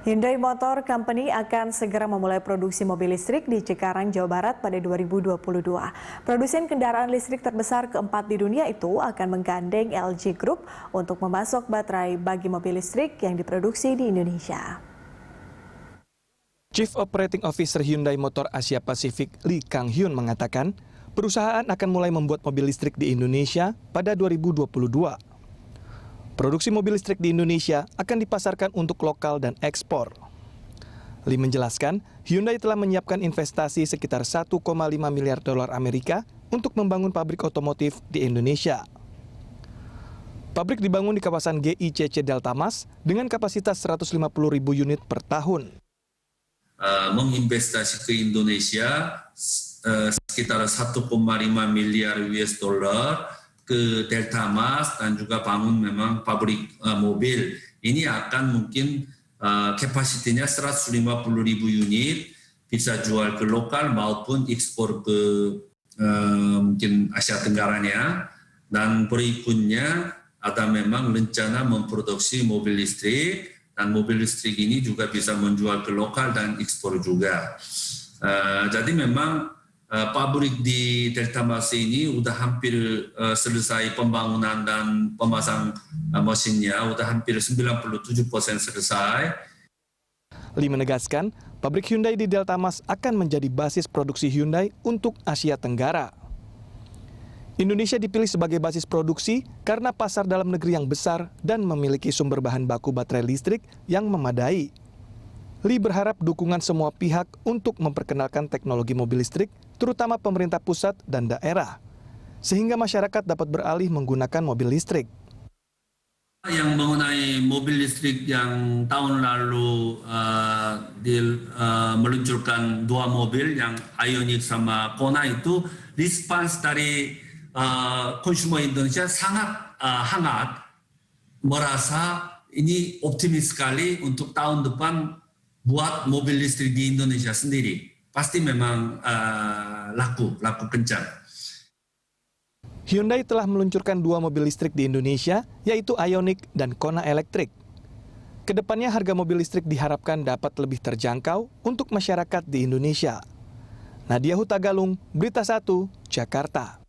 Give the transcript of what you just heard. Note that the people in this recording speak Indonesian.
Hyundai Motor Company akan segera memulai produksi mobil listrik di Cikarang, Jawa Barat pada 2022. Produsen kendaraan listrik terbesar keempat di dunia itu akan menggandeng LG Group untuk memasok baterai bagi mobil listrik yang diproduksi di Indonesia. Chief Operating Officer Hyundai Motor Asia Pasifik Lee Kang-hyun mengatakan, perusahaan akan mulai membuat mobil listrik di Indonesia pada 2022. Produksi mobil listrik di Indonesia akan dipasarkan untuk lokal dan ekspor. Lee menjelaskan, Hyundai telah menyiapkan investasi sekitar 1,5 miliar dolar Amerika untuk membangun pabrik otomotif di Indonesia. Pabrik dibangun di kawasan GICC Delta Mas dengan kapasitas 150.000 unit per tahun. Menginvestasi ke Indonesia sekitar 1,5 miliar US dollar ke Delta Mas dan juga bangun memang pabrik mobil. Ini akan mungkin kapasitinya 150.000 unit, bisa jual ke lokal maupun ekspor ke mungkin Asia Tenggaranya. Dan berikutnya ada memang rencana memproduksi mobil listrik, dan mobil listrik ini juga bisa menjual ke lokal dan ekspor juga. Jadi memang pabrik di Delta Mas ini udah hampir selesai pembangunan dan pemasang mesinnya, udah hampir 97% selesai. Lee menegaskan, pabrik Hyundai di Delta Mas akan menjadi basis produksi Hyundai untuk Asia Tenggara. Indonesia dipilih sebagai basis produksi karena pasar dalam negeri yang besar dan memiliki sumber bahan baku baterai listrik yang memadai. Lee berharap dukungan semua pihak untuk memperkenalkan teknologi mobil listrik, terutama pemerintah pusat dan daerah, sehingga masyarakat dapat beralih menggunakan mobil listrik. Yang mengenai mobil listrik yang tahun lalu meluncurkan dua mobil, yang Ioniq sama Kona itu, respons dari konsumer Indonesia sangat hangat, merasa ini optimis sekali untuk tahun depan buat mobil listrik di Indonesia sendiri. Pasti memang laku kencang. Hyundai telah meluncurkan dua mobil listrik di Indonesia, yaitu Ioniq dan Kona Electric. Kedepannya harga mobil listrik diharapkan dapat lebih terjangkau untuk masyarakat di Indonesia. Nadia Hutagalung, Berita 1, Jakarta.